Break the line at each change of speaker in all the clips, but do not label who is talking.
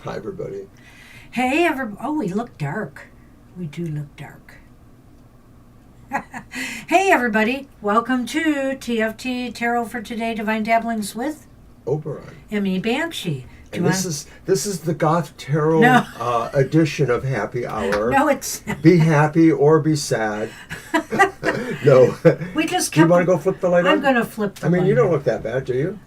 Hi, everybody.
Hey, everybody. Oh, we look dark. We do look dark. Hey, everybody. Welcome to TFT Tarot for Today, Divine Dabblings with
Oberon.
Me, Banshee.
And this is the Goth Tarot edition of Happy Hour.
No, it's...
Be happy or be sad. No.
We just
Do you want to go flip the light on?
I'm going to flip the light
you don't look that bad, do you?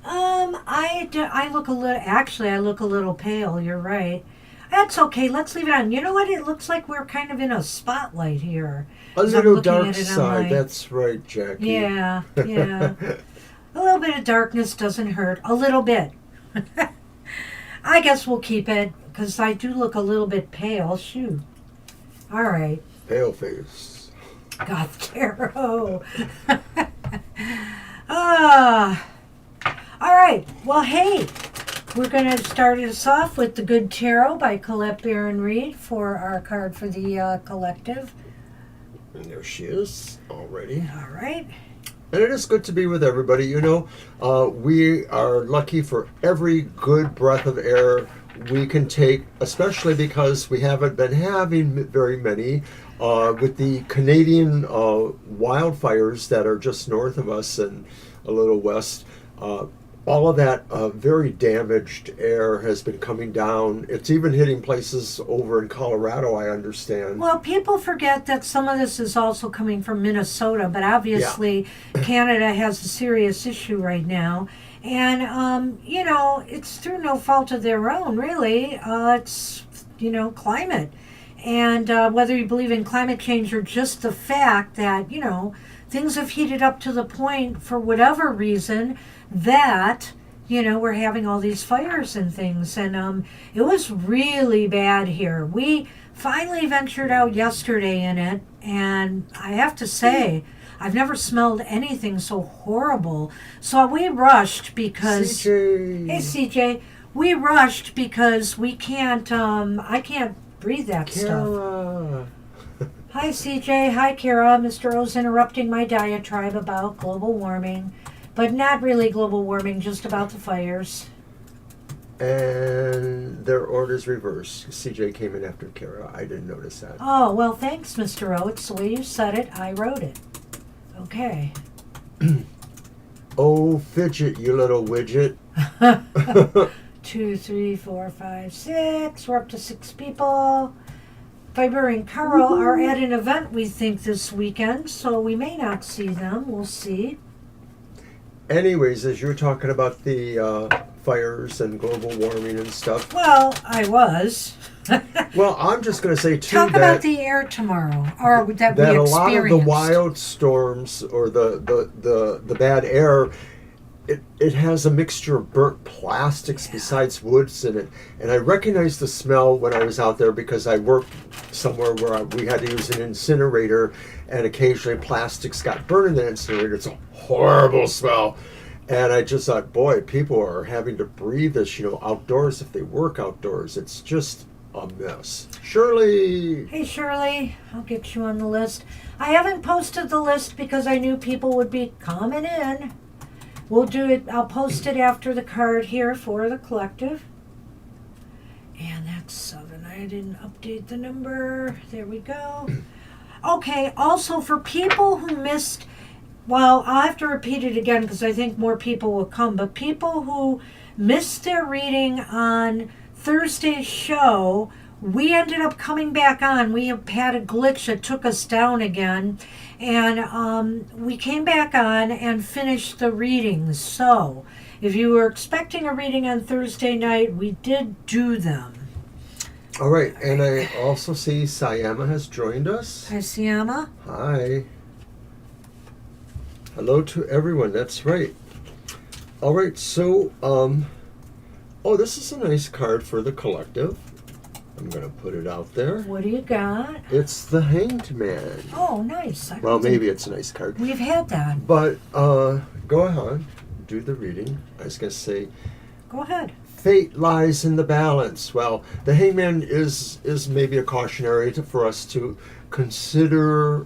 I look a little... Actually, I look a little pale. You're right. That's okay. Let's leave it on. You know what? It looks like we're kind of in a spotlight here.
A little dark side. That's right, Jackie.
Yeah, yeah. A little bit of darkness doesn't hurt. A little bit. I guess we'll keep it, because I do look a little bit pale. Shoot. All right.
Pale face.
Goth Tarot. All right. Well, hey. We're going to start us off with The Good Tarot by Colette Baron Reed for our card for the collective.
And there she is already.
All right.
And it is good to be with everybody. You know, we are lucky for every good breath of air we can take, especially because we haven't been having very many with the Canadian wildfires that are just north of us and a little west. All of that very damaged air has been coming down. It's even hitting places over in Colorado, I understand.
Well, people forget that some of this is also coming from Minnesota, but obviously Canada has a serious issue right now. And, you know, it's through no fault of their own, really. It's, you know, climate. And whether you believe in climate change or just the fact that, you know, things have heated up to the point, for whatever reason, that, you know, we're having all these fires and things. And it was really bad here. We finally ventured out yesterday in it, and I have to say, I've never smelled anything so horrible. So we rushed because...
CJ.
Hey, CJ. We rushed because we can't, I can't breathe that
Kara.
stuff. Hi, CJ. Hi, Kara. Mr. O's interrupting my diatribe about global warming. But not really global warming, just about the fires.
And their order's reversed. CJ came in after Kara. I didn't notice that.
Oh, well, thanks, Mr. O. It's the way you said it. I wrote it. Okay.
Oh, fidget, you little widget.
2, 3, 4, 5, 6. We're up to 6 people. Fiber and Carl are at an event, we think, this weekend, so we may not see them. We'll see.
Anyways, as you're talking about the fires and global warming and stuff,
Well, I was.
well, I'm just going to say too
Talk
that
about the air tomorrow, or that we
a
experienced.
lot of the wild storms or the bad air, it has a mixture of burnt plastics besides woods in it. And I recognized the smell when I was out there because I worked somewhere where we had to use an incinerator, and occasionally plastics got burned in the incinerator. It's a horrible smell. And I just thought, boy, people are having to breathe this, outdoors if they work outdoors. It's just a mess. Shirley!
Hey, Shirley, I'll get you on the list. I haven't posted the list because I knew people would be coming in. We'll do it. I'll post it after the card here for the collective. And that's 7. I didn't update the number. There we go. Okay, also for people who missed, well, I'll have to repeat it again because I think more people will come, but people who missed their reading on Thursday's show, we ended up coming back on. We had a glitch that took us down again. And we came back on and finished the readings. So, if you were expecting a reading on Thursday night, we did do them.
All right, and I also see Sayama has joined us.
Hi, Siama.
Hi. Hello to everyone, that's right. All right, so, oh, this is a nice card for the collective. I'm going to put it out there.
What do you got?
It's the Hanged Man.
Oh, nice.
Well, maybe it's a nice card.
We've had that.
But go ahead, do the reading. I was going to say,
Go ahead.
fate lies in the balance. Well, the Hangman is maybe a cautionary for us to consider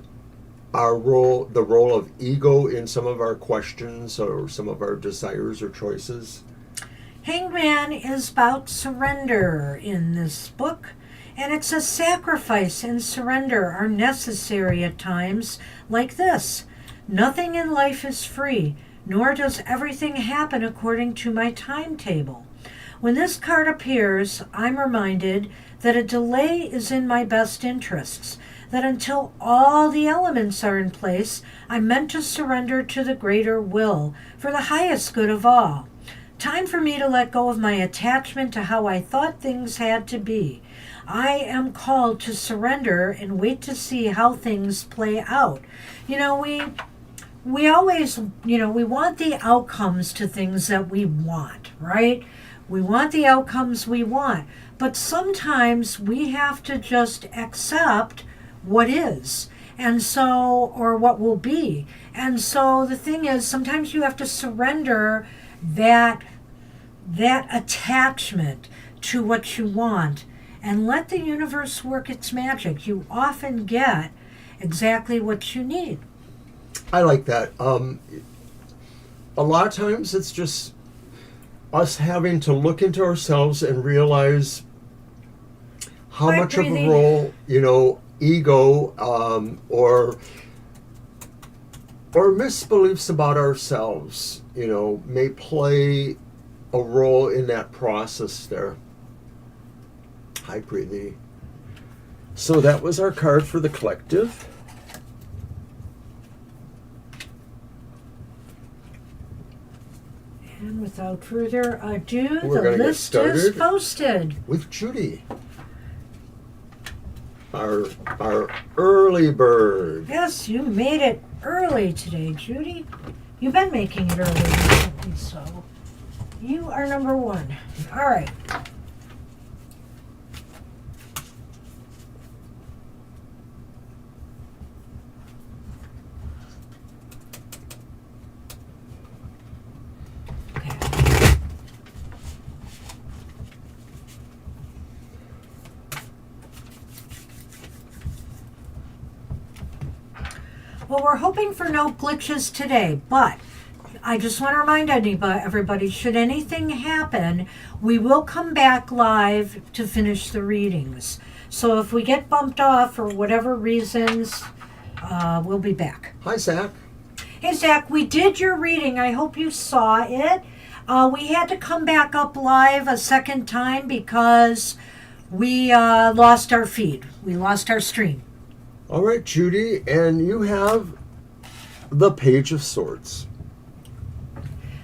our role, the role of ego in some of our questions or some of our desires or choices.
Hangman is about surrender in this book, and it says sacrifice and surrender are necessary at times like this. Nothing in life is free, nor does everything happen according to my timetable. When this card appears, I'm reminded that a delay is in my best interests, that until all the elements are in place, I'm meant to surrender to the greater will for the highest good of all. Time for me to let go of my attachment to how I thought things had to be. I am called to surrender and wait to see how things play out. We always, we want the outcomes to things that we want, right? We want the outcomes we want. But sometimes we have to just accept what is. And so, or what will be. And so the thing is, sometimes you have to surrender that attachment to what you want and let the universe work its magic. You often get exactly what you need.
I like that. A lot of times it's just us having to look into ourselves and realize how
By
much
breathing.
of a role, ego or misbeliefs about ourselves, may play a role in that process there. Hi, Preeti. So that was our card for the collective.
And without further ado,
We're
the
gonna get
list is
started.
posted.
With Judy. Our early bird.
Yes, you made it early today, Judy. You've been making it early recently, so you are number 1. All right. Well, we're hoping for no glitches today, but I just want to remind everybody, should anything happen, we will come back live to finish the readings. So if we get bumped off for whatever reasons, we'll be back.
Hi, Zach.
Hey, Zach, we did your reading. I hope you saw it. We had to come back up live a second time because we lost our feed. We lost our stream.
All right, Judy, and you have the Page of Swords.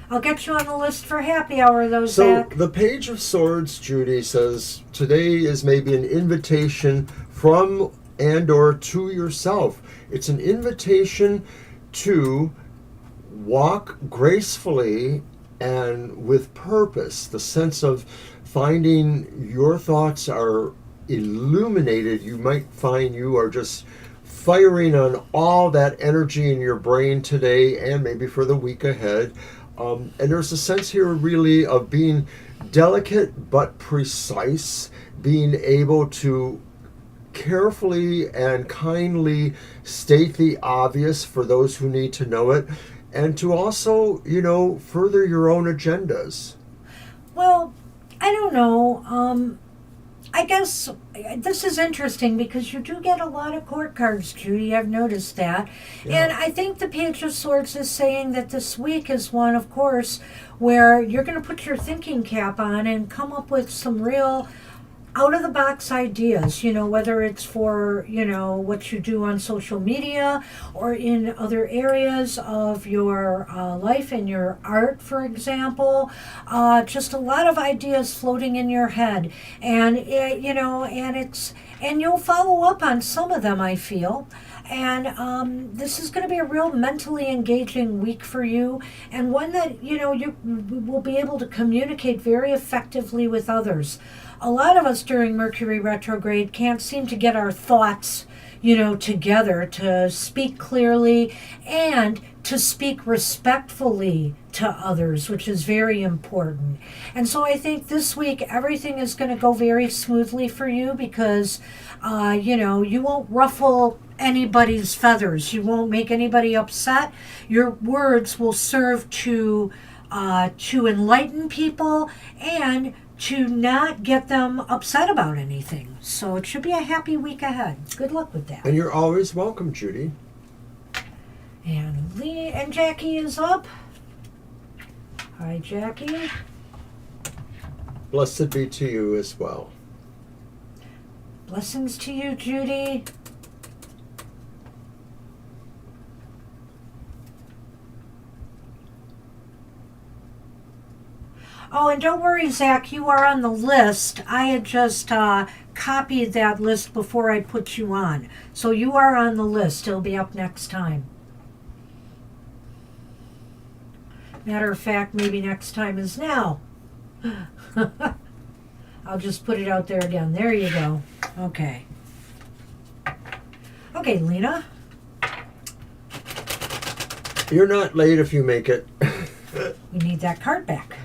I'll get you on the list for happy hour, though,
So
Zach.
the Page of Swords, Judy, says today is maybe an invitation from and or to yourself. It's an invitation to walk gracefully and with purpose. The sense of finding your thoughts are illuminated. You might find you are just firing on all that energy in your brain today and maybe for the week ahead. And there's a sense here really of being delicate but precise, being able to carefully and kindly state the obvious for those who need to know it, and to also, further your own agendas.
Well, I don't know. I guess this is interesting because you do get a lot of court cards, Judy. I've noticed that.
Yeah.
And I think the Page of Swords is saying that this week is one, of course, where you're going to put your thinking cap on and come up with some real out-of-the-box ideas, whether it's for, what you do on social media or in other areas of your life and your art, for example. Just a lot of ideas floating in your head. And, and you'll follow up on some of them, I feel. And this is going to be a real mentally engaging week for you, and one that, you will be able to communicate very effectively with others. A lot of us during Mercury retrograde can't seem to get our thoughts, together to speak clearly and to speak respectfully to others, which is very important. And so I think this week everything is going to go very smoothly for you because, you won't ruffle anybody's feathers. You won't make anybody upset. Your words will serve to enlighten people and to not get them upset about anything. So it should be a happy week ahead. Good luck with that.
And you're always welcome, Judy.
And Jackie is up. Hi, Jackie.
Blessed be to you as well.
Blessings to you, Judy. Oh, and don't worry, Zach, you are on the list. I had just copied that list before I put you on. So you are on the list. It'll be up next time. Matter of fact, maybe next time is now. I'll just put it out there again. There you go. Okay. Okay, Lena.
You're not late if you make it.
We need that card back.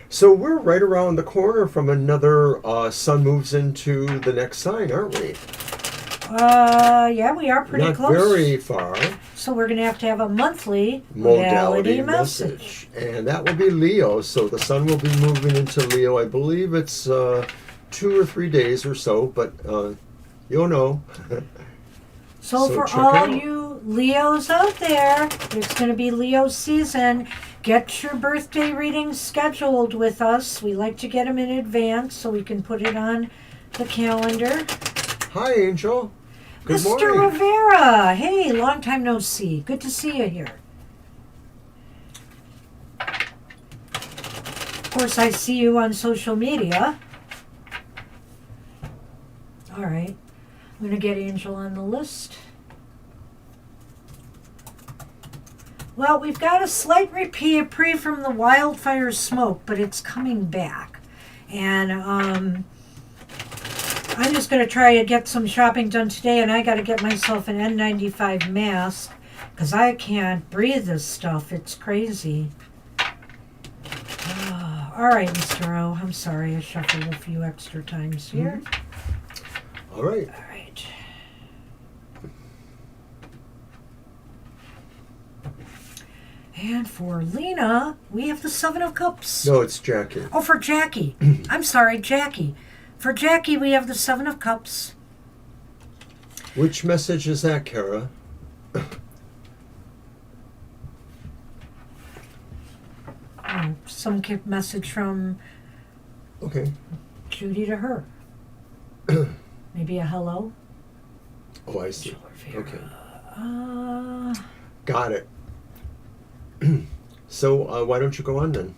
So we're right around the corner from another sun moves into the next sign, aren't we?
Yeah, we are pretty
Not
close.
Not very far.
So we're going to have a monthly
modality message. And that will be Leo. So the sun will be moving into Leo. I believe it's 2 or 3 days or so, but you'll know.
So for all you Leos out there, it's going to be Leo season. Get your birthday readings scheduled with us. We like to get them in advance so we can put it on the calendar.
Hi, Angel. Good
Mr.
morning.
Rivera. Hey, long time no see. Good to see you here. Of course, I see you on social media. All right. I'm going to get Angel on the list. Well, we've got a slight reprieve from the wildfire smoke, but it's coming back. And I'm just going to try to get some shopping done today, and I got to get myself an N95 mask because I can't breathe this stuff. It's crazy. All right, Mr. O. I'm sorry I shuffled a few extra times here.
All right.
All right. And for Lena, we have the Seven of Cups.
No, it's Jackie.
Oh, for Jackie. I'm sorry, Jackie. For Jackie, we have the Seven of Cups.
Which message is that, Kara?
some message from
Okay.
Judy to her. Maybe a hello.
Oh, I see. Okay.
Uh,
Got it. So why don't you go on then?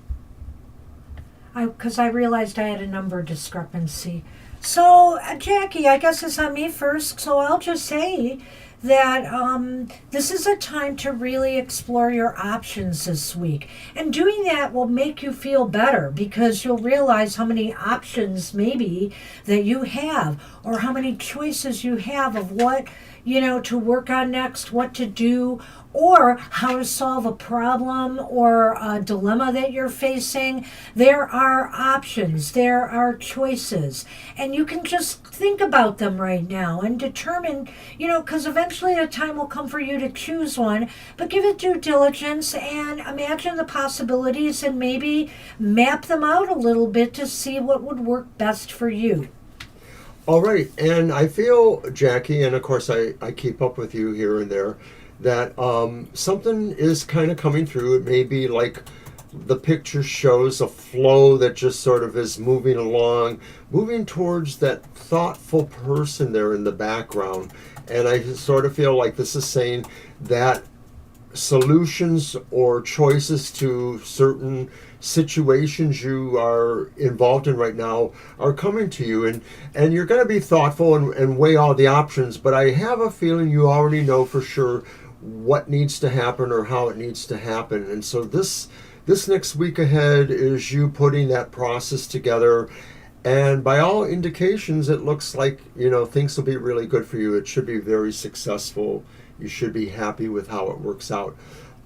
because I realized I had a number discrepancy. So, Jackie, I guess it's on me first. So I'll just say that this is a time to really explore your options this week. And doing that will make you feel better because you'll realize how many options maybe that you have or how many choices you have of what, to work on next, what to do, or how to solve a problem or a dilemma that you're facing. There are options, there are choices, and you can just think about them right now and determine, because eventually a time will come for you to choose one, but give it due diligence and imagine the possibilities and maybe map them out a little bit to see what would work best for you.
All right. And I feel, Jackie, and of course I keep up with you here and there, that something is kind of coming through. It may be like the picture shows a flow that just sort of is moving along, moving towards that thoughtful person there in the background. And I sort of feel like this is saying that solutions or choices to certain situations you are involved in right now are coming to you, and you're going to be thoughtful and weigh all the options, but I have a feeling you already know for sure what needs to happen or how it needs to happen. And so this next week ahead is you putting that process together, and by all indications it looks like things will be really good for you. It should be very successful. You should be happy with how it works out.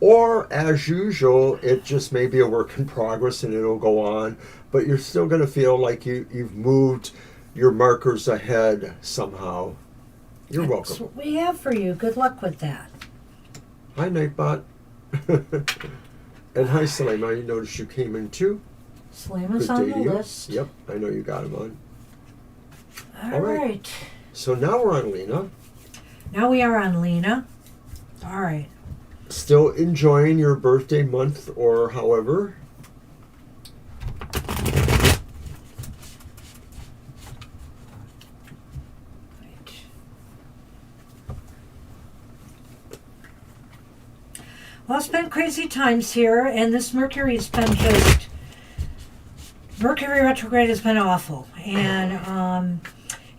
Or, as usual, it just may be a work in progress and it'll go on, but you're still going to feel like you've moved your markers ahead somehow. You're welcome.
That's what we have for you. Good luck with that.
Hi, Nightbot. And hi, Salema. I noticed you came in too.
Salema's
Good
on
day
the
to you.
list.
Yep, I know you got him on.
All right.
So now we're on Lena.
Now we are on Lena. All right.
Still enjoying your birthday month or however.
Well, it's been crazy times here, and this Mercury retrograde has been awful. And,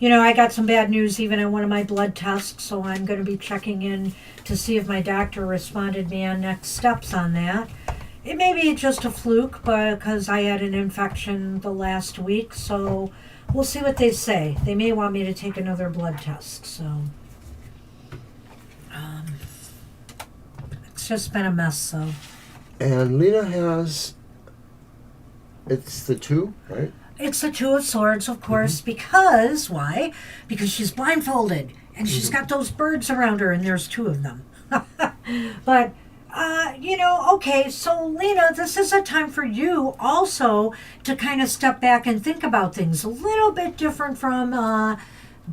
I got some bad news even on one of my blood tests, so I'm going to be checking in to see if my doctor responded me on next steps on that. It may be just a fluke, but because I had an infection the last week, so we'll see what they say. They may want me to take another blood test, so... It's just been a mess, so.
And Lena has, it's the 2, right?
It's the 2 of Swords, of course, because, why? Because she's blindfolded, and she's got those birds around her, and there's 2 of them. But, okay, so Lena, this is a time for you also to kind of step back and think about things a little bit different from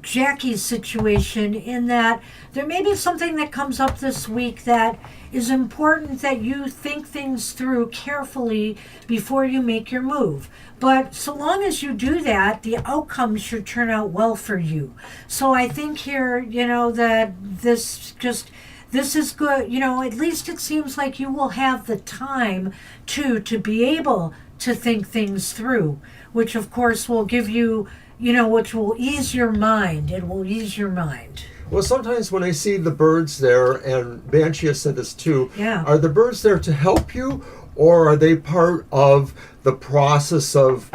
Jackie's situation, in that there may be something that comes up this week that is important that you think things through carefully before you make your move. But so long as you do that, the outcome should turn out well for you. So I think here, that this is good. At least it seems like you will have the time to be able to think things through, which of course will give you, which will ease your mind. It will ease your mind.
Well, sometimes when I see the birds there, and Banshee has said this too,
Yeah.
are the birds there to help you, or are they part of the process of,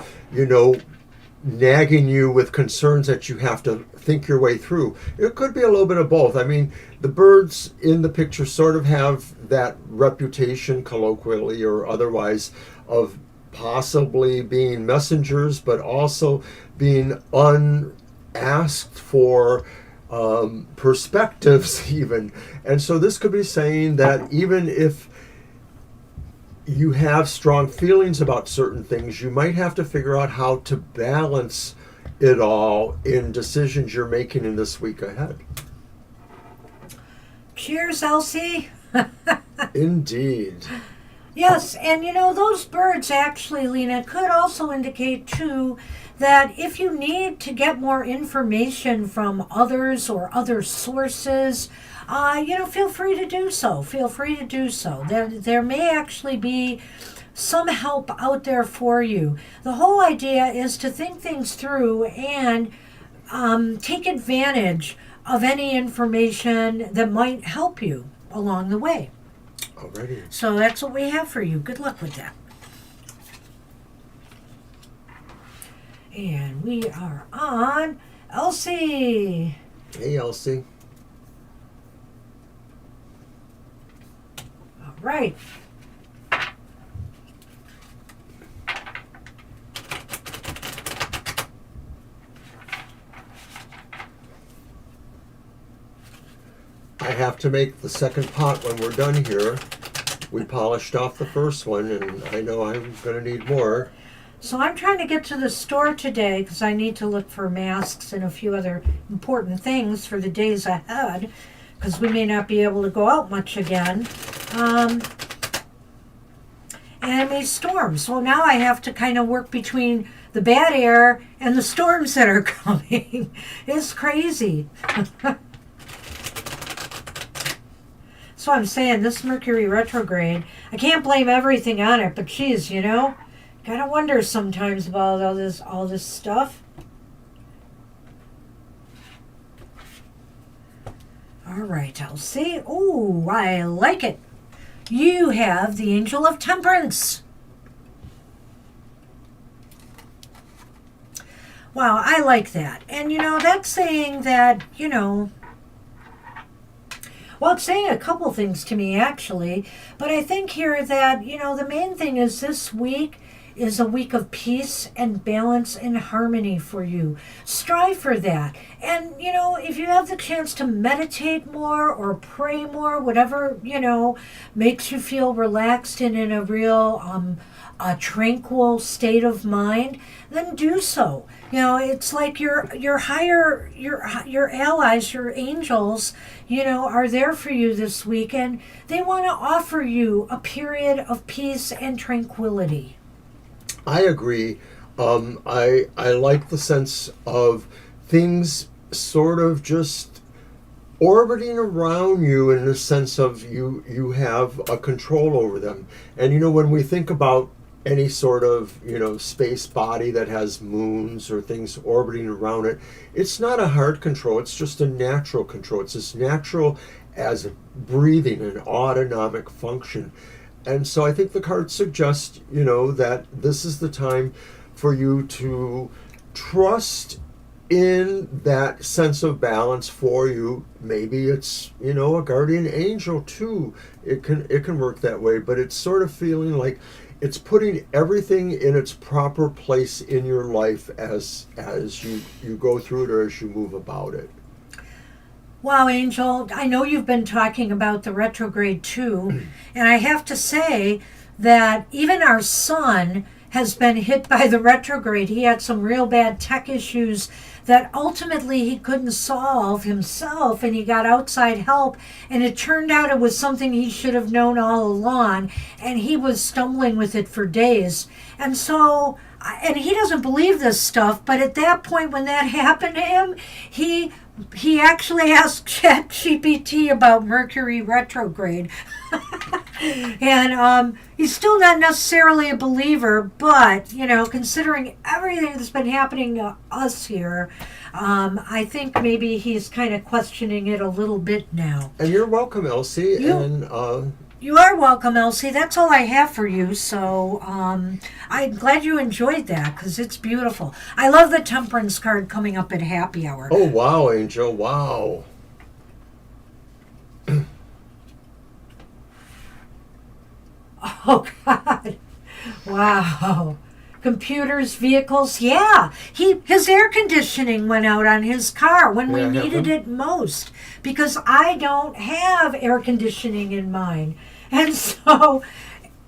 nagging you with concerns that you have to think your way through? It could be a little bit of both. I mean, the birds in the picture sort of have that reputation, colloquially or otherwise, of possibly being messengers, but also being unasked for perspectives even. And so this could be saying that even if you have strong feelings about certain things, you might have to figure out how to balance it all in decisions you're making in this week ahead.
Cheers, Elsie.
Indeed.
Yes, and you know, those birds actually, Lena, could also indicate too that if you need to get more information from others or other sources, you know, feel free to do so. Feel free to do so. There may actually be some help out there for you. The whole idea is to think things through and take advantage of any information that might help you along the way.
Alrighty.
So that's what we have for you. Good luck with that. And we are on Elsie.
Hey, Elsie.
All right.
I have to make the second pot when we're done here. We polished off the first one, and I know I'm going to need more.
So I'm trying to get to the store today because I need to look for masks and a few other important things for the days ahead because we may not be able to go out much again. And it may storm. So now I have to kind of work between the bad air and the storms that are coming. It's crazy. So I'm saying this Mercury retrograde, I can't blame everything on it, but geez, you know, gotta wonder sometimes about all this stuff. All right, Elsie. Oh, I like it. You have the Angel of Temperance. Wow, I like that. And you know, that's saying that, you know, well, it's saying a couple things to me, actually. But I think here that, you know, the main thing is this week is a week of peace and balance and harmony for you. Strive for that. And, you know, if you have the chance to meditate more or pray more, whatever, you know, makes you feel relaxed and in a real a tranquil state of mind, then do so. You know, it's like your allies, your angels, you know, are there for you this week, and they want to offer you a period of peace and tranquility.
I agree. I like the sense of things sort of just orbiting around you in the sense of you have a control over them. And you know, when we think about any sort of, you know, space body that has moons or things orbiting around it, it's not a hard control, it's just a natural control. It's as natural as breathing, an autonomic function. And so I think the cards suggest, you know, that this is the time for you to trust in that sense of balance for you. Maybe it's, you know, a guardian angel too. It can work that way, but it's sort of feeling like it's putting everything in its proper place in your life as you go through it or as you move about it.
Wow, Angel, I know you've been talking about the retrograde too, and I have to say that even our son has been hit by the retrograde. He had some real bad tech issues that ultimately he couldn't solve himself, and he got outside help, and it turned out it was something he should have known all along, and he was stumbling with it for days. And so, and he doesn't believe this stuff, but at that point when that happened to him, he actually asked ChatGPT about Mercury retrograde. And he's still not necessarily a believer, but, you know, considering everything that's been happening to us here, I think maybe he's kind of questioning it a little bit now.
And you're welcome, Elsie.
You are welcome, Elsie. That's all I have for you. So I'm glad you enjoyed that because it's beautiful. I love the Temperance card coming up at happy hour.
Oh, wow, Angel. Wow.
Oh, God. Wow. Computers, vehicles. Yeah. His air conditioning went out on his car when we needed it most because I don't have air conditioning in mine. And so,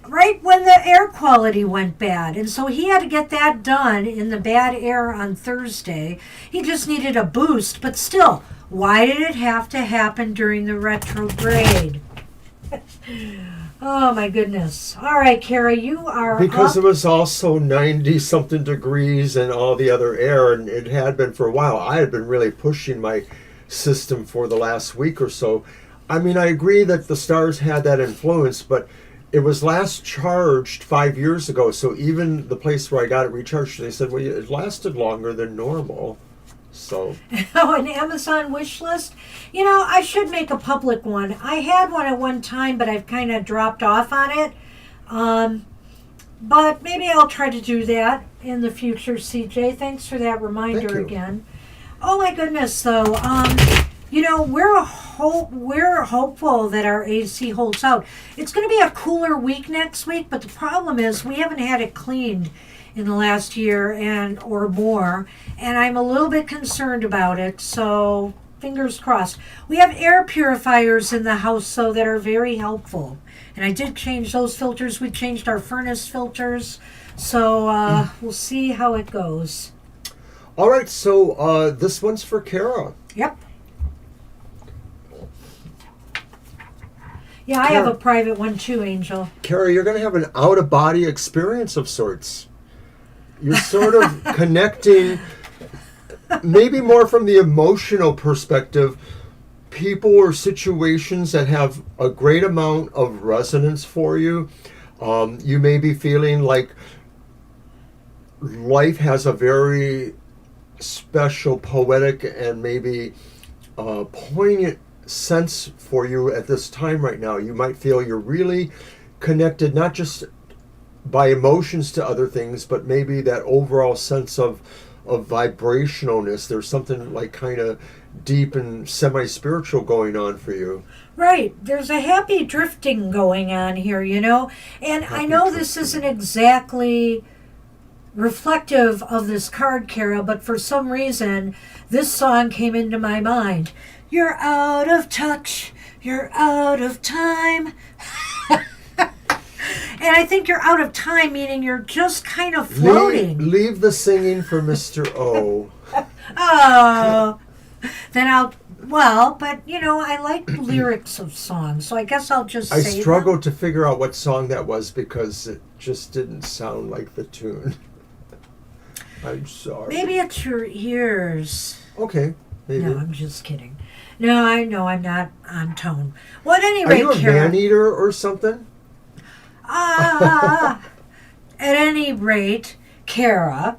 right when the air quality went bad. And so he had to get that done in the bad air on Thursday. He just needed a boost. But still, why did it have to happen during the retrograde? Oh my goodness. All right, Kara, you are
Because
up.
it was also 90 something degrees and all the other air, and it had been for a while. I had been really pushing my system for the last week or so. I mean, I agree that the stars had that influence, but it was last charged 5 years ago. So even the place where I got it recharged, they said, well, it lasted longer than normal. So,
Oh, an Amazon wish list. You know, I should make a public one. I had one at one time, but I've kind of dropped off on it. Um, but maybe I'll try to do that in the future, CJ. Thanks for that
thank
reminder
you.
again. Oh my goodness, though. You know, we're hopeful that our AC holds out. It's going to be a cooler week next week, but the problem is we haven't had it cleaned in the last year and or more, and I'm a little bit concerned about it. So fingers crossed. We have air purifiers in the house, so that are very helpful. And I did change those filters. We changed our furnace filters, so we'll see how it goes.
All right, so this one's for Kara.
Yep. Yeah, I have a private one too, Angel.
Kara, you're going to have an out-of-body experience of sorts. You're sort of connecting, maybe more from the emotional perspective, people or situations that have a great amount of resonance for you. You may be feeling like life has a very special, poetic, and maybe poignant sense for you at this time right now. You might feel you're really connected, not just by emotions to other things, but maybe that overall sense of vibrationalness. There's something like kind of deep and semi-spiritual going on for you.
Right. There's a happy drifting going on here, you know? And I know this isn't exactly reflective of this card, Kara, but for some reason, this song came into my mind. You're out of touch. You're out of time. And I think you're out of time, meaning you're just kind of floating.
Leave the singing for Mr. O.
Oh. Then but you know, I like lyrics of songs, so I guess I'll just
I
say
struggled to figure out what song that was because it just didn't sound like the tune. I'm sorry.
Maybe it's your ears.
Okay, maybe.
No, I'm just kidding. No, I know I'm not on tone. Well, at any
Are
rate,
you a
Kara,
man-eater or something?
at any rate, Kara,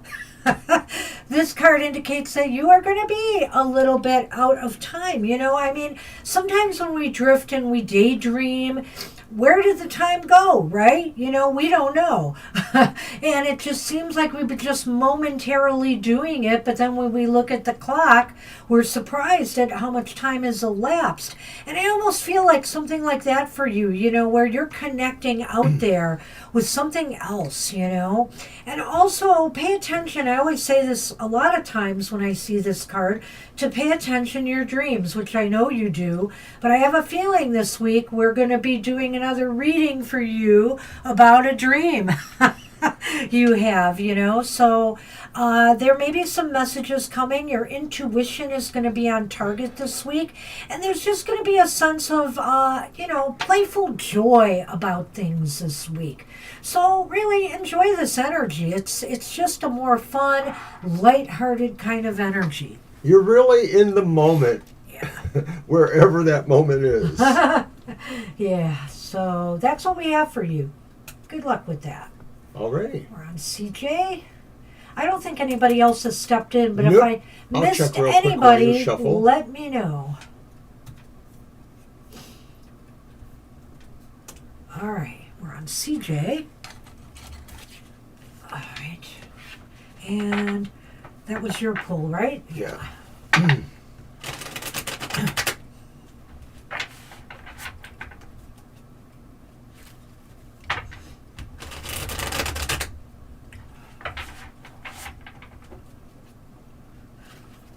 this card indicates that you are going to be a little bit out of time. You know, I mean, sometimes when we drift and we daydream, where did the time go, right? You know, we don't know. And it just seems like we've been just momentarily doing it, but then when we look at the clock, we're surprised at how much time has elapsed. And I almost feel like something like that for you, you know, where you're connecting out there with something else, you know. And also pay attention. I always say this a lot of times when I see this card, to pay attention to your dreams, which I know you do. But I have a feeling this week we're going to be doing another reading for you about a dream you have, you know. So there may be some messages coming. Your intuition is going to be on target this week. And there's just going to be a sense of, you know, playful joy about things this week. So really enjoy this energy. It's just a more fun, lighthearted kind of energy.
You're really in the moment,
Yeah.
wherever that moment is.
Yeah, so that's what we have for you. Good luck with that.
All right.
We're on CJ. I don't think anybody else has stepped in, but if
Nope.
I
I'll
missed
check real quick while you
anybody,
shuffle.
let me know. All right, we're on CJ. All right. And that was your pull, right?
Yeah.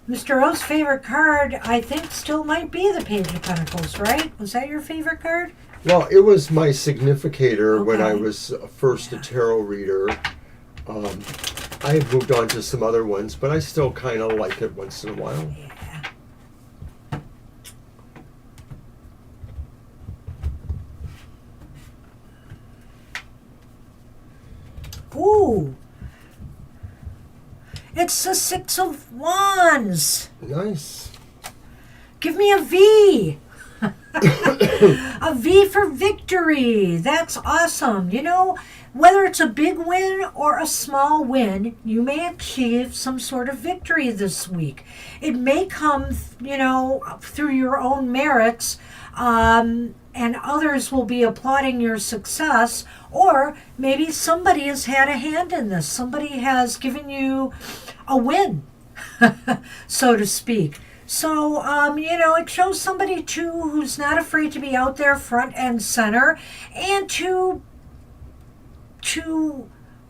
Mr. O's favorite card, I think, still might be the Page of Pentacles, right? Was that your favorite card?
Well, it was my significator when I
Okay.
was first a tarot reader. I had moved on to some other ones, but I still kind of like it once in a while.
Yeah. Ooh. It's the Six of Wands.
Nice.
Give me a V. A V for victory. That's awesome. You know, whether it's a big win or a small win, you may achieve some sort of victory this week. It may come, you know, through your own merits, and others will be applauding your success, or maybe somebody has had a hand in this. Somebody has given you a win, so to speak. So, you know, it shows somebody, too, who's not afraid to be out there front and center and to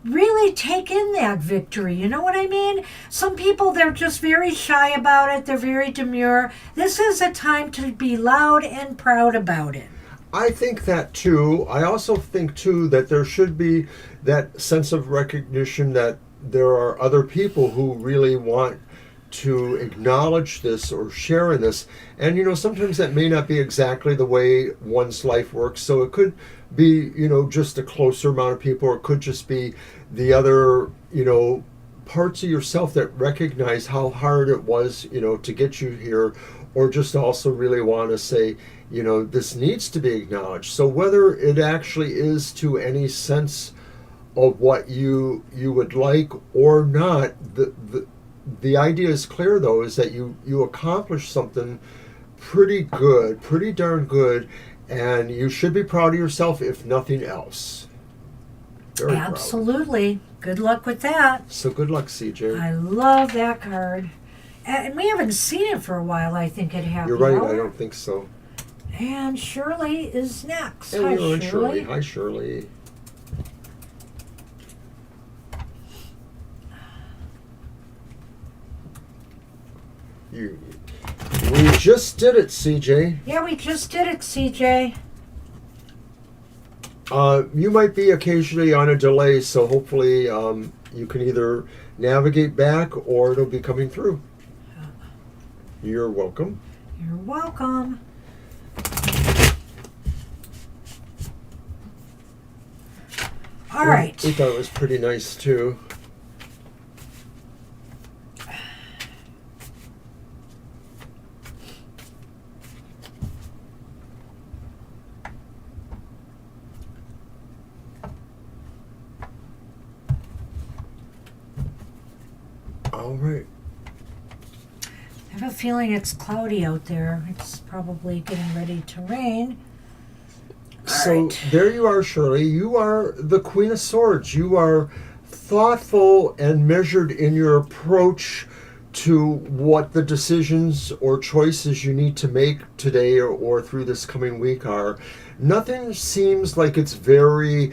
really take in that victory. You know what I mean? Some people, they're just very shy about it. They're very demure. This is a time to be loud and proud about it.
I think that too. I also think too that there should be that sense of recognition that there are other people who really want to acknowledge this or share in this. And, you know, sometimes that may not be exactly the way one's life works. So it could be, you know, just a closer amount of people, or it could just be the other, you know, parts of yourself that recognize how hard it was, you know, to get you here, or just also really want to say, you know, this needs to be acknowledged. So whether it actually is to any sense of what you would like or not, the idea is clear, though, is that you accomplished something pretty good, pretty darn good, and you should be proud of yourself, if nothing else. Very
Absolutely. Good luck with that.
So good luck, CJ.
I love that card. And we haven't seen it for a while, I think, at Happy
You're right,
Hour.
I don't think so.
And Shirley is next.
And
Hi,
we're on
Shirley.
Hi, Shirley. We just did it, CJ.
Yeah, we just did it, CJ.
You might be occasionally on a delay, so hopefully you can either navigate back or it'll be coming through. You're welcome.
You're welcome. All right.
We thought it was pretty nice, too. All right.
I have a feeling it's cloudy out there. It's probably getting ready to rain.
So
right.
There you are, Shirley. You are the Queen of Swords. You are thoughtful and measured in your approach to what the decisions or choices you need to make today or through this coming week are. Nothing seems like it's very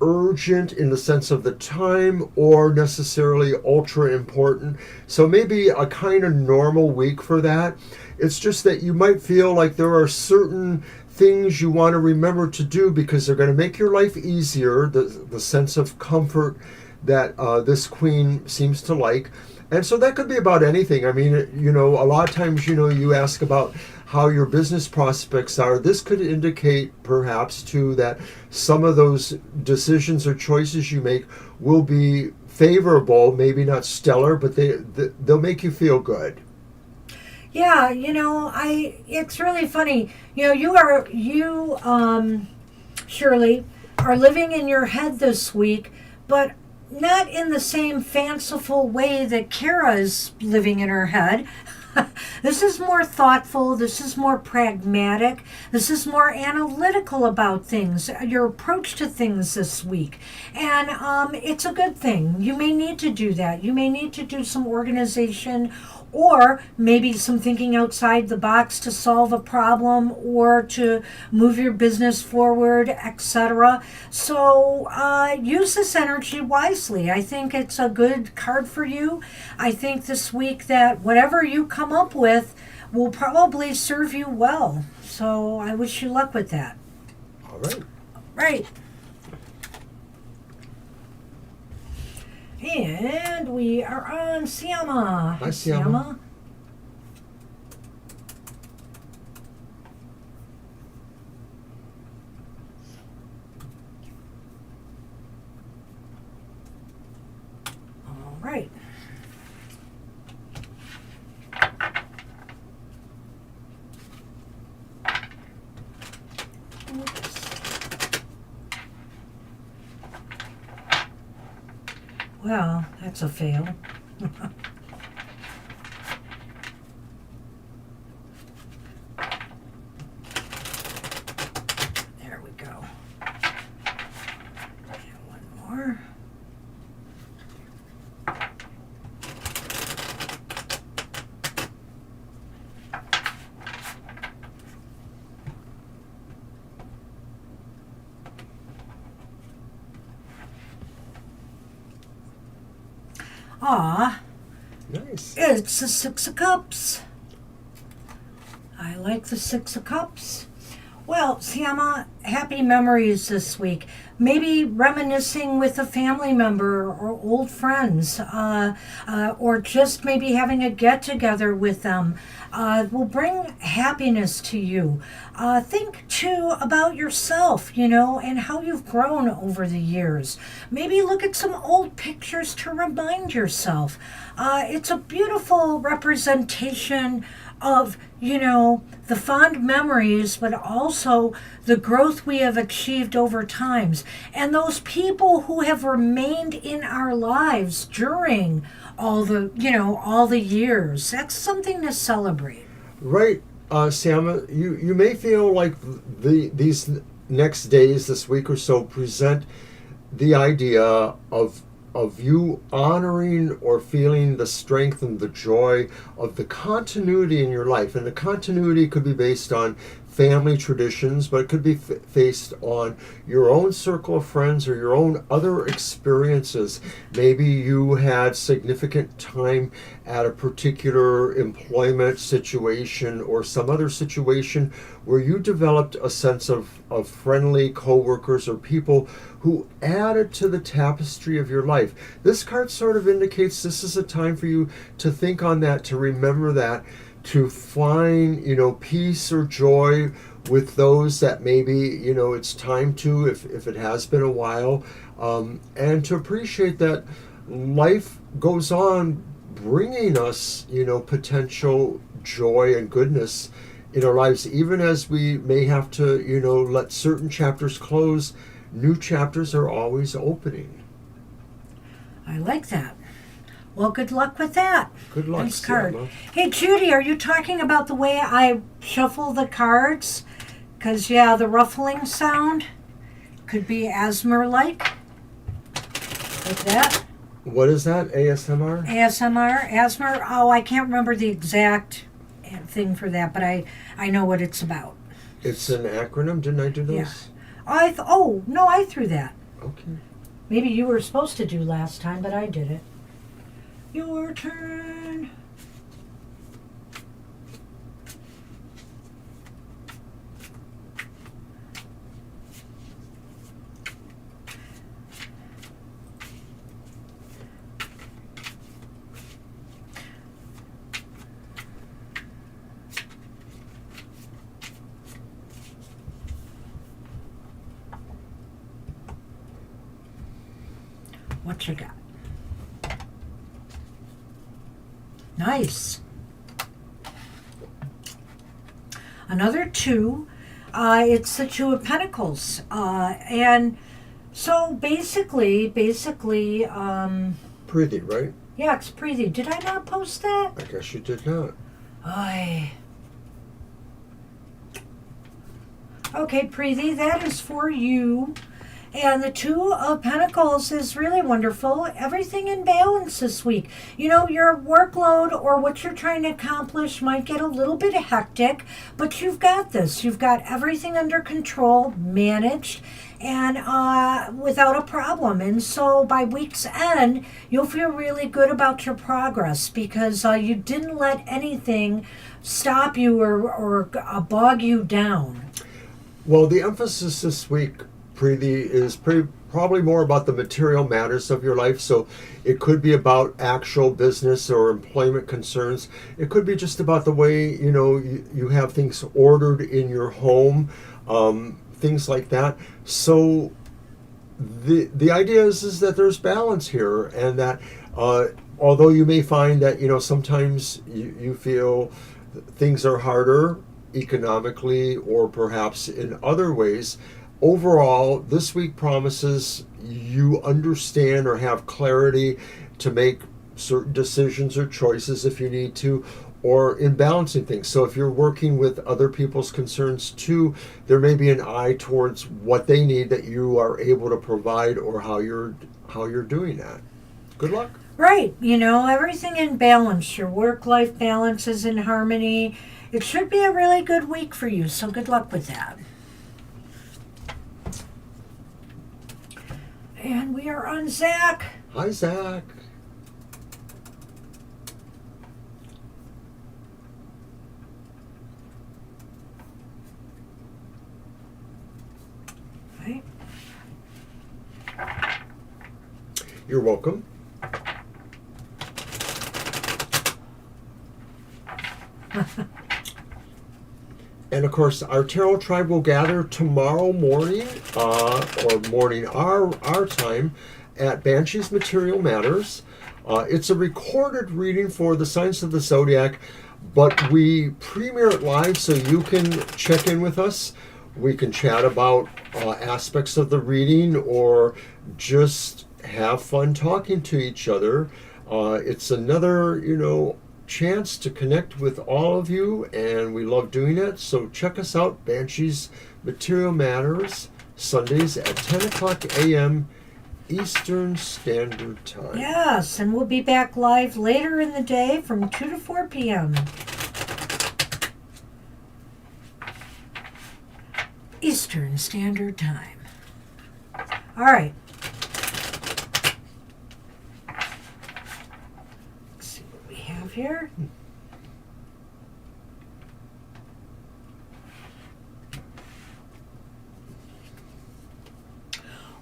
urgent in the sense of the time or necessarily ultra important. So maybe a kind of normal week for that. It's just that you might feel like there are certain things you want to remember to do because they're going to make your life easier, the sense of comfort that this queen seems to like. And so that could be about anything. I mean, you know, a lot of times, you know, you ask about how your business prospects are. This could indicate perhaps too that some of those decisions or choices you make will be favorable, maybe not stellar, but they'll make you feel good.
Yeah, you know, it's really funny. You know, you Shirley, are living in your head this week, but not in the same fanciful way that Kara is living in her head. This is more thoughtful. This is more pragmatic. This is more analytical about things, your approach to things this week. And it's a good thing. You may need to do that. You may need to do some organization or maybe some thinking outside the box to solve a problem or to move your business forward, etc. So use this energy wisely. I think it's a good card for you. I think this week that whatever you come up with will probably serve you well. So I wish you luck with that.
All right.
Right. And we are on Siama.
Hi, Siama.
right. Oops. Well, that's a fail. There we go. And one more. Ah,
Nice.
it's the Six of Cups. I like the Six of Cups. Well, Siama, happy memories this week. Maybe reminiscing with a family member or old friends, or just maybe having a get together with them will bring happiness to you. Think too about yourself, and how you've grown over the years. Maybe look at some old pictures to remind yourself. It's a beautiful representation of, the fond memories, but also the growth we have achieved over times. And those people who have remained in our lives during all the years. That's something to celebrate.
Right, Sam. You may feel like these next days, this week or so, present the idea of you honoring or feeling the strength and the joy of the continuity in your life. And the continuity could be based on family traditions, but it could be based on your own circle of friends or your own other experiences. Maybe you had significant time at a particular employment situation or some other situation where you developed a sense of friendly coworkers or people who added to the tapestry of your life. This card sort of indicates this is a time for you to think on that, to remember that, to find, peace or joy with those that maybe, it's time to, if it has been a while, and to appreciate that life goes on bringing us, potential joy and goodness in our lives, even as we may have to, let certain chapters close. New chapters are always opening.
I like that. Well, good luck with that.
Good luck,
nice card.
Siama.
Hey, Judy, are you talking about the way I shuffle the cards? Because, the ruffling sound could be asthma-like. Like that.
What is that? ASMR?
Asthma. Oh, I can't remember the exact thing for that, but I know what it's about.
It's an acronym. Didn't I do those?
Yeah. No, I threw that.
Okay.
Maybe you were supposed to do last time, but I did it. Your turn. What you got? Nice. Another two. It's the Two of Pentacles. And so basically,
Preeti, right?
yeah, it's Preeti. Did I not post that?
I guess you did not.
Okay, Preeti, that is for you. And the Two of Pentacles is really wonderful. Everything in balance this week. Your workload or what you're trying to accomplish might get a little bit hectic, but you've got this. You've got everything under control, managed, and without a problem. And so by week's end, you'll feel really good about your progress because you didn't let anything stop you or bog you down.
Well, the emphasis this week, Preeti, is probably more about the material matters of your life. So it could be about actual business or employment concerns. It could be just about the way, you have things ordered in your home, things like that. So the idea is that there's balance here, and that Although you may find that, sometimes you feel things are harder economically or perhaps in other ways, overall, this week promises you understand or have clarity to make certain decisions or choices if you need to, or in balancing things. So if you're working with other people's concerns too, there may be an eye towards what they need that you are able to provide, or how you're doing that. Good luck.
Right. Everything in balance. Your work-life balance is in harmony. It should be a really good week for you, so good luck with that. And we are on Zach.
Hi, Zach.
Right.
You're welcome. And of course, our Tarot Tribe will gather tomorrow morning, or morning our time, at Banshee's Material Matters. It's a recorded reading for the signs of the zodiac, but we premiere it live so you can check in with us. We can chat about aspects of the reading, or just have fun talking to each other. It's another, chance to connect with all of you, and we love doing it. So check us out, Banshee's Material Matters, Sundays at 10 o'clock a.m. Eastern Standard Time.
Yes, and we'll be back live later in the day from 2 to 4 p.m. Eastern Standard Time. All right. Let's see what we have here.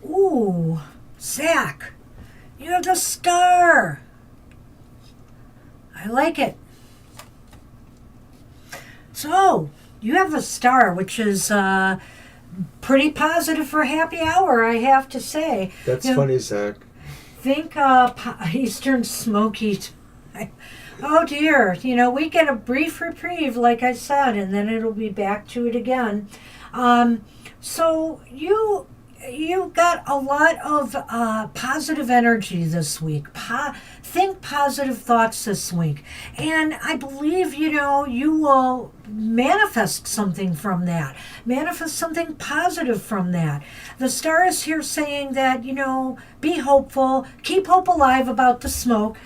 Ooh, Zach, you have the star. I like it. So, you have the star, which is pretty positive for happy hour, I have to say.
That's funny, Zach.
Think Eastern Smoky. Oh dear, we get a brief reprieve, like I said, and then it'll be back to it again. So you got a lot of positive energy this week. Think positive thoughts this week. And I believe, you will manifest something from that. Manifest something positive from that. The star is here saying that, be hopeful. Keep hope alive about the smoke.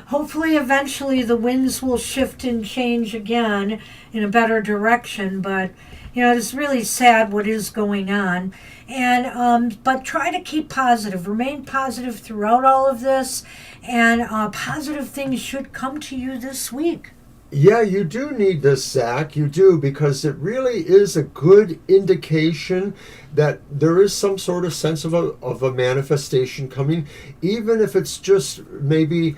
Hopefully, eventually, the winds will shift and change again in a better direction. But it's really sad what is going on. And but try to keep positive. Remain positive throughout all of this. And positive things should come to you this week.
Yeah, you do need this, Zach. You do, because it really is a good indication that there is some sort of sense of a manifestation coming, even if it's just maybe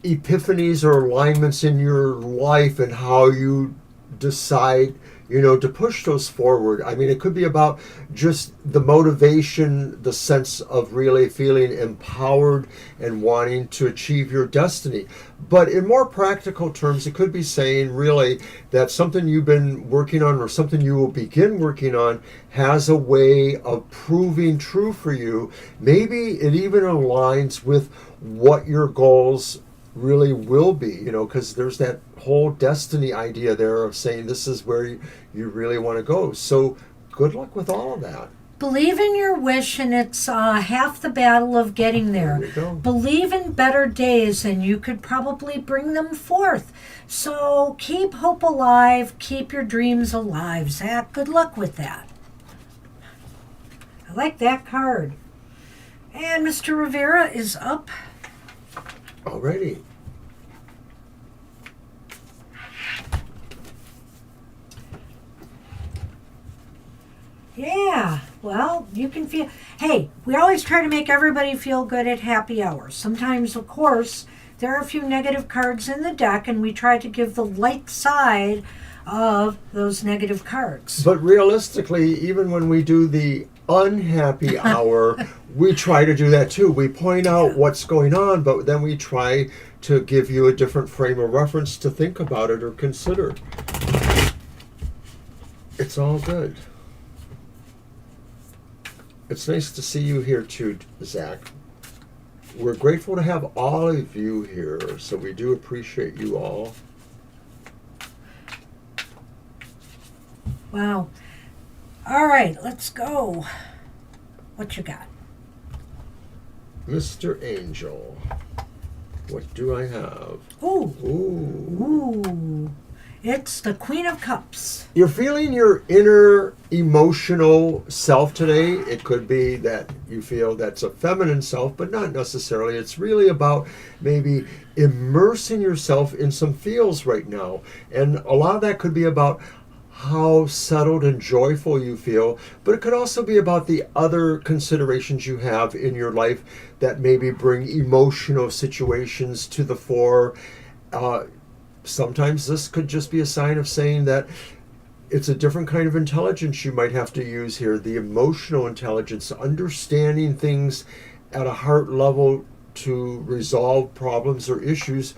epiphanies or alignments in your life and how you decide to push those forward. I mean, it could be about just the motivation, the sense of really feeling empowered and wanting to achieve your destiny. But in more practical terms, it could be saying really that something you've been working on, or something you will begin working on, has a way of proving true for you. Maybe it even aligns with what your goals really will be, because there's that whole destiny idea there of saying this is where you really want to go. So good luck with all of that.
Believe in your wish, and it's half the battle of getting there.
There you go.
Believe in better days, and you could probably bring them forth. So keep hope alive, keep your dreams alive. Zach, good luck with that. I like that card. And Mr. Rivera is up.
Alrighty.
Yeah, well, you can feel... Hey, we always try to make everybody feel good at happy hour. Sometimes, of course, there are a few negative cards in the deck, and we try to give the light side of those negative cards.
But realistically, even when we do the unhappy hour, We try to do that too. We point out what's going on, but then we try to give you a different frame of reference to think about it or consider. It's all good. It's nice to see you here too, Zach. We're grateful to have all of you here, so we do appreciate you all.
Wow. All right, let's go. What you got?
Mr. Angel, what do I have?
Ooh.
Ooh.
Ooh. It's the Queen of Cups.
You're feeling your inner emotional self today. It could be that you feel that's a feminine self, but not necessarily. It's really about maybe immersing yourself in some feels right now. And a lot of that could be about how settled and joyful you feel, but it could also be about the other considerations you have in your life that maybe bring emotional situations to the fore. Sometimes this could just be a sign of saying that it's a different kind of intelligence you might have to use here, the emotional intelligence, understanding things at a heart level to resolve problems or issues,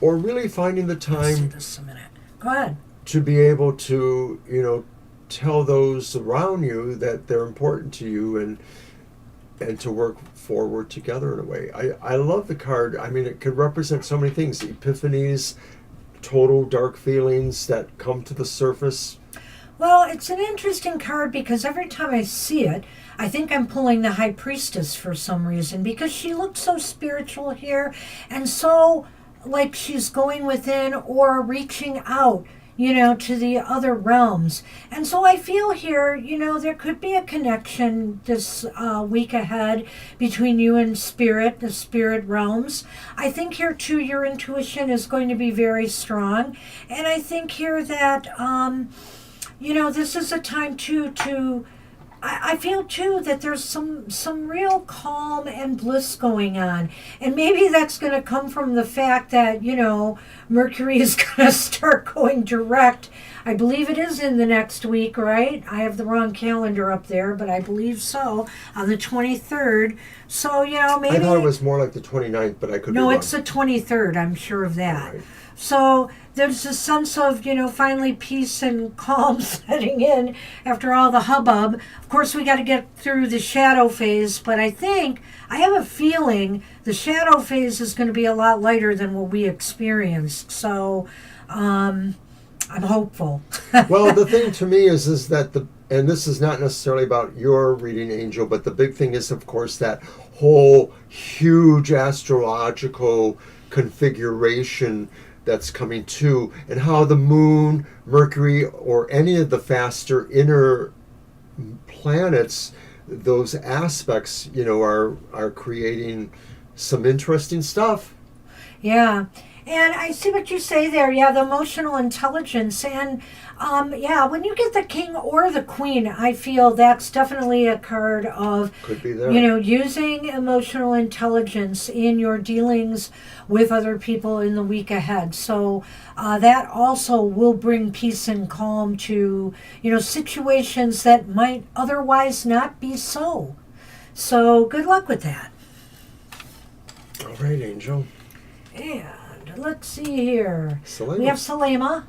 or really finding the
Let's do
time
this a minute. Go ahead.
to be able to, tell those around you that they're important to you and to work forward together in a way. I love the card. I mean, it could represent so many things, epiphanies, total dark feelings that come to the surface.
Well, it's an interesting card because every time I see it, I think I'm pulling the High Priestess for some reason because she looks so spiritual here and so like she's going within or reaching out, to the other realms. And so I feel here, there could be a connection this week ahead between you and spirit, the spirit realms. I think here too, your intuition is going to be very strong. And I think here that, this is a time to I feel too that there's some real calm and bliss going on. And maybe that's going to come from the fact that, Mercury is going to start going direct. I believe it is in the next week, right? I have the wrong calendar up there, but I believe so, on the 23rd. So, maybe...
I thought it was more like the 29th, but I could be wrong.
No, it's the 23rd, I'm sure of that.
Right.
So there's a sense of, finally peace and calm setting in after all the hubbub. Of course, we got to get through the shadow phase, but I have a feeling the shadow phase is going to be a lot lighter than what we experienced. So I'm hopeful.
Well, the thing to me is that and this is not necessarily about your reading, Angel, but the big thing is, of course, that whole huge astrological configuration that's coming too, and how the moon, Mercury, or any of the faster inner planets, those aspects, are creating some interesting stuff.
Yeah. And I see what you say there. Yeah, the emotional intelligence. And when you get the king or the queen, I feel that's definitely a card of,
Could be there.
Using emotional intelligence in your dealings with other people in the week ahead. So that also will bring peace and calm to, situations that might otherwise not be so. So good luck with that.
All right, Angel.
And let's see here.
Selema.
We have Selema.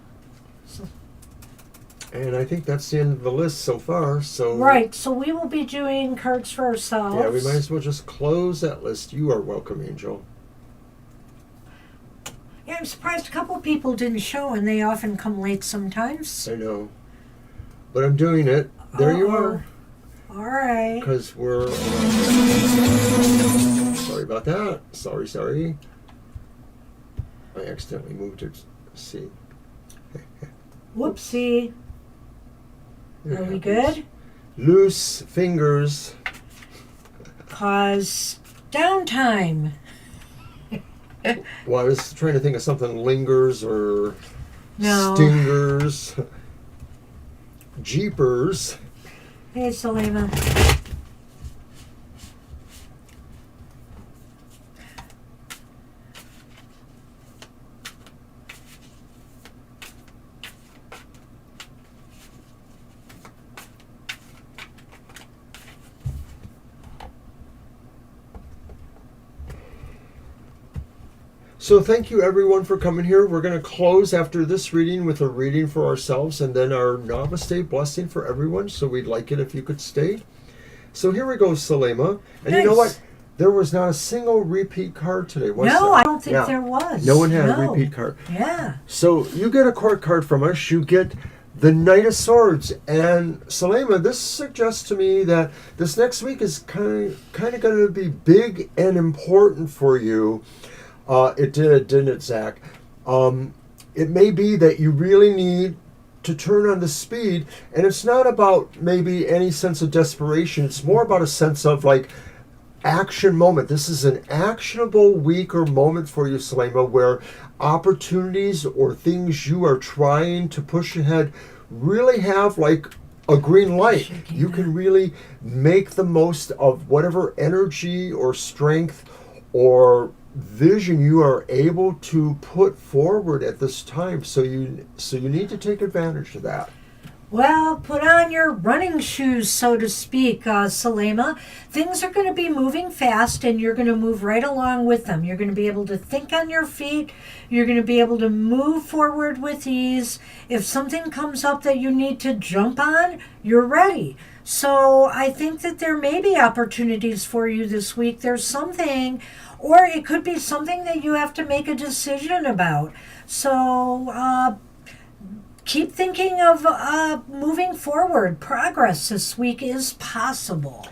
And I think that's the end of the list so far. So
Right, so we will be doing cards for ourselves.
yeah, we might as well just close that list. You are welcome, Angel.
Yeah, I'm surprised a couple of people didn't show, and they often come late sometimes.
I know. But I'm doing it. There you are.
All right.
Because we're... Sorry about that. Sorry. I accidentally moved it. See.
Whoopsie. Are we good?
Loose fingers.
Cause downtime.
Well, I was trying to think of something. Lingers or
No.
stingers. Jeepers.
Hey, Selena.
So thank you everyone for coming here. We're going to close after this reading with a reading for ourselves and then our Namaste blessing for everyone. So we'd like it if you could stay. So here we go, Salema. And you know what? There was not a single repeat card today, was there?
No, I don't think there was.
No one had a repeat card.
Yeah.
So you get a court card from us. You get the Knight of Swords. And Salema, this suggests to me that this next week is kind of going to be big and important for you. It did, didn't it, Zach? It may be that you really need to turn on the speed. And it's not about maybe any sense of desperation. It's more about a sense of like, action moment. This is an actionable week or moment for you, Salema, where opportunities or things you are trying to push ahead really have like a green light. You can really make the most of whatever energy or strength or vision you are able to put forward at this time. So you need to take advantage of that.
Well, put on your running shoes, so to speak, Salema. Things are going to be moving fast, and you're going to move right along with them. You're going to be able to think on your feet. You're going to be able to move forward with ease. If something comes up that you need to jump on, you're ready. So I think that there may be opportunities for you this week. There's something, or it could be something that you have to make a decision about. So, keep thinking of moving forward. Progress this week is possible.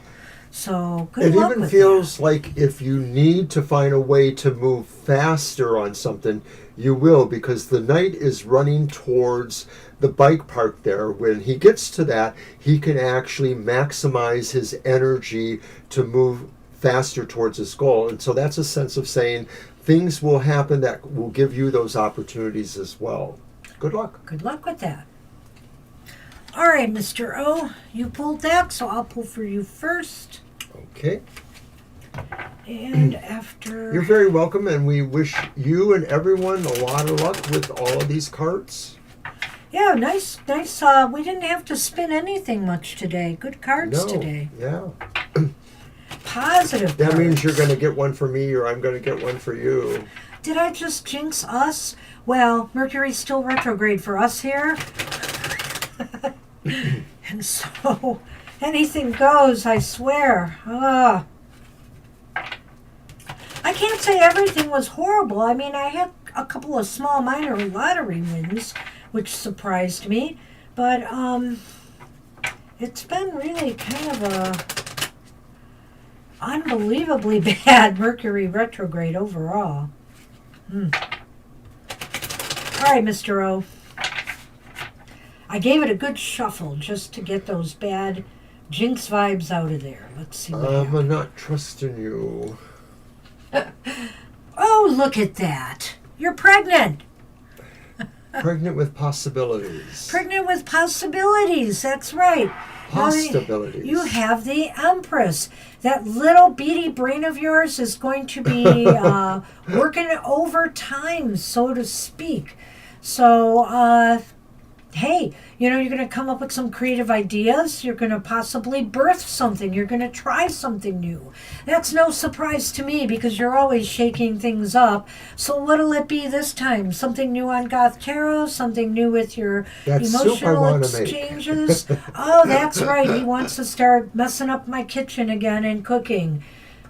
So good luck with that. It even feels
like if you need to find a way to move faster on something, you will, because the knight is running towards the bike park there. When he gets to that, he can actually maximize his energy to move faster towards his goal. And so that's a sense of saying things will happen that will give you those opportunities as well. Good luck.
Good luck with that. All right, Mr. O, you pulled that, so I'll pull for you first.
Okay.
And after...
You're very welcome, and we wish you and everyone a lot of luck with all of these cards.
Yeah, nice. We didn't have to spin anything much today. Good cards today.
Yeah.
Positive
That
cards.
means you're going to get one for me, or I'm going to get one for you.
Did I just jinx us? Well, Mercury's still retrograde for us here. And so, anything goes, I swear. I can't say everything was horrible. I mean, I had a couple of small minor lottery wins, which surprised me. But, it's been really kind of a unbelievably bad Mercury retrograde overall. All right, Mr. O. I gave it a good shuffle just to get those bad jinx vibes out of there. Let's see what happens.
I'm not trusting you.
Oh, look at that. You're pregnant.
Pregnant with possibilities.
Pregnant with possibilities. That's right.
Possibilities.
You have the Empress. That little beady brain of yours is going to be working overtime, so to speak. So, hey, you're going to come up with some creative ideas. You're going to possibly birth something. You're going to try something new. That's no surprise to me because you're always shaking things up. So what'll it be this time? Something new on Goth Tarot? Something new with your emotional exchanges? Oh, that's right. He wants to start messing up my kitchen again and cooking.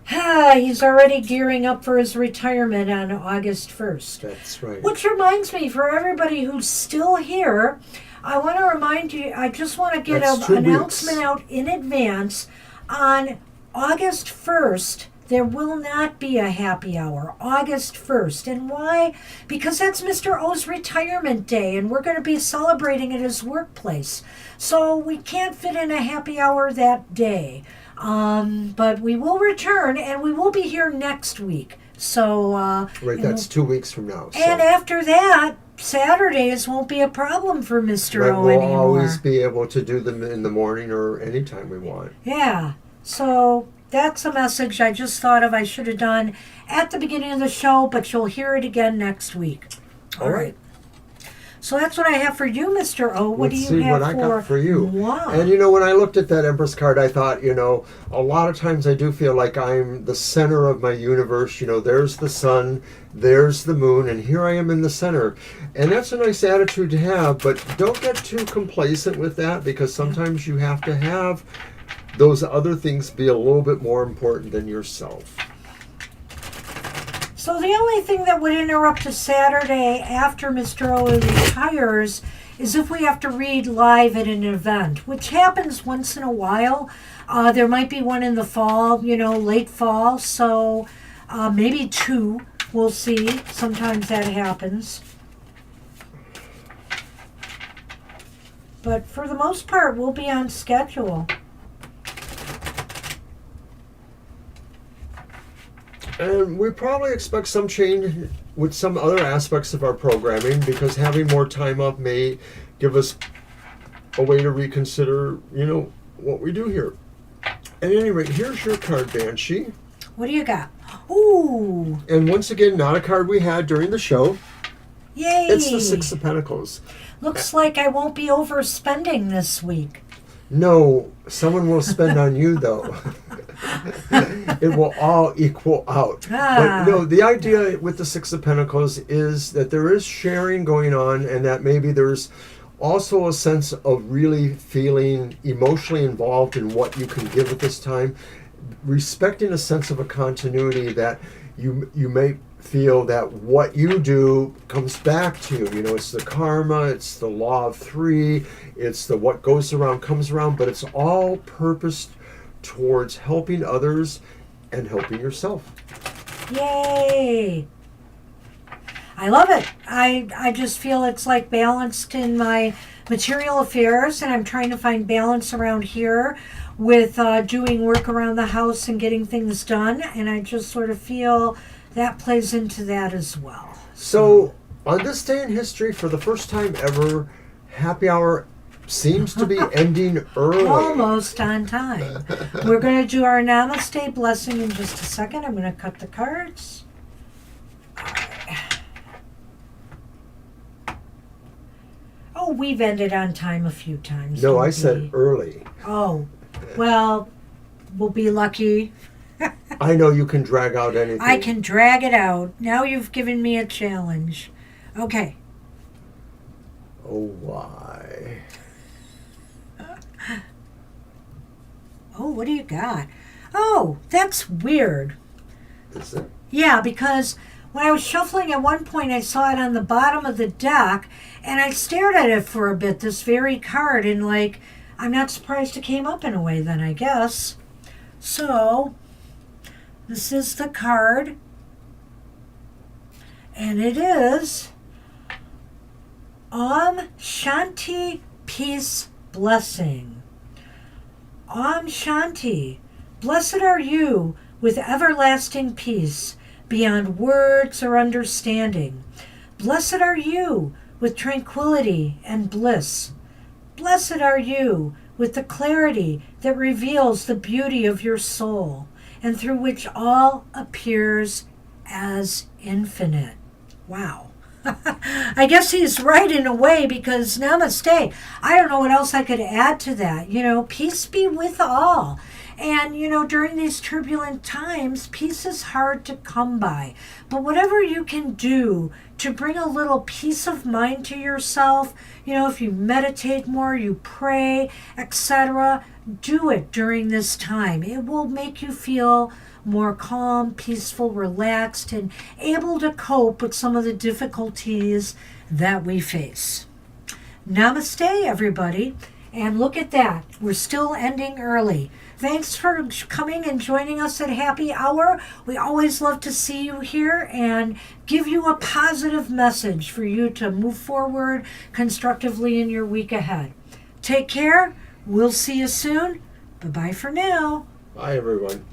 He's already gearing up for his retirement on August 1st.
That's right.
Which reminds me, for everybody who's still here, I want to remind you, I just want to get an announcement out in advance. On August 1st, there will not be a happy hour. August 1st. And why? Because that's Mr. O's retirement day, and we're going to be celebrating at his workplace. So we can't fit in a happy hour that day. But we will return, and we will be here next week. So
right, that's 2 weeks from now. So.
And after that, Saturdays won't be a problem for Mr. O
we'll
anymore.
We'll always be able to do them in the morning or anytime we want.
Yeah. So that's a message I just thought of I should have done at the beginning of the show, but you'll hear it again next week.
All right.
So that's what I have for you, Mr. O. What
Let's
do you
see
have
what I got for you.
Wow.
And when I looked at that Empress card, I thought, a lot of times I do feel like I'm the center of my universe. There's the sun, there's the moon, and here I am in the center. And that's a nice attitude to have, but don't get too complacent with that, because sometimes you have to have those other things be a little bit more important than yourself.
So the only thing that would interrupt a Saturday after Mr. O retires is if we have to read live at an event, which happens once in a while. There might be one in the fall, late fall, so maybe 2. We'll see. Sometimes that happens. But for the most part, we'll be on schedule.
And we probably expect some change with some other aspects of our programming, because having more time up may give us a way to reconsider, what we do here. At any rate, here's your card, Banshee.
What do you got? Ooh.
And once again, not a card we had during the show.
Yay.
It's the Six of Pentacles.
Looks like I won't be overspending this week.
No, someone will spend on you, though. It will all equal out. But no, the idea with the Six of Pentacles is that there is sharing going on, and that maybe there's also a sense of really feeling emotionally involved in what you can give at this time, respecting a sense of a continuity that you may feel that what you do comes back to you. It's the karma, it's the law of 3, it's the what goes around comes around, but it's all purposed towards helping others and helping yourself.
Yay! I love it. I just feel it's like balanced in my material affairs, and I'm trying to find balance around here with doing work around the house and getting things done, and I just sort of feel that plays into that as well.
So on this day in history, for the first time ever, happy hour seems to be ending early.
Almost on time. We're going to do our Namaste blessing in just a second. I'm going to cut the cards. All right. Oh, we've ended on time a few times.
No, I said early.
Oh, well, we'll be lucky.
I know you can drag out anything.
I can drag it out. Now you've given me a challenge. Okay.
Oh, why?
Oh, what do you got? Oh, that's weird.
Is it?
Yeah, because when I was shuffling at one point, I saw it on the bottom of the deck, and I stared at it for a bit, this very card, and I'm not surprised it came up in a way then, I guess. So, this is the card, and it is Shanti, Peace, Blessing. Om Shanti, blessed are you with everlasting peace beyond words or understanding. Blessed are you with tranquility and bliss. Blessed are you with the clarity that reveals the beauty of your soul, and through which all appears as infinite. Wow. I guess he's right in a way, because namaste. I don't know what else I could add to that. Peace be with all. And, during these turbulent times, peace is hard to come by. But whatever you can do to bring a little peace of mind to yourself, if you meditate more, you pray, etc., do it during this time. It will make you feel more calm, peaceful, relaxed, and able to cope with some of the difficulties that we face. Namaste, everybody. And look at that. We're still ending early. Thanks for coming and joining us at Happy Hour. We always love to see you here and give you a positive message for you to move forward constructively in your week ahead. Take care. We'll see you soon. Bye-bye for now.
Bye, everyone.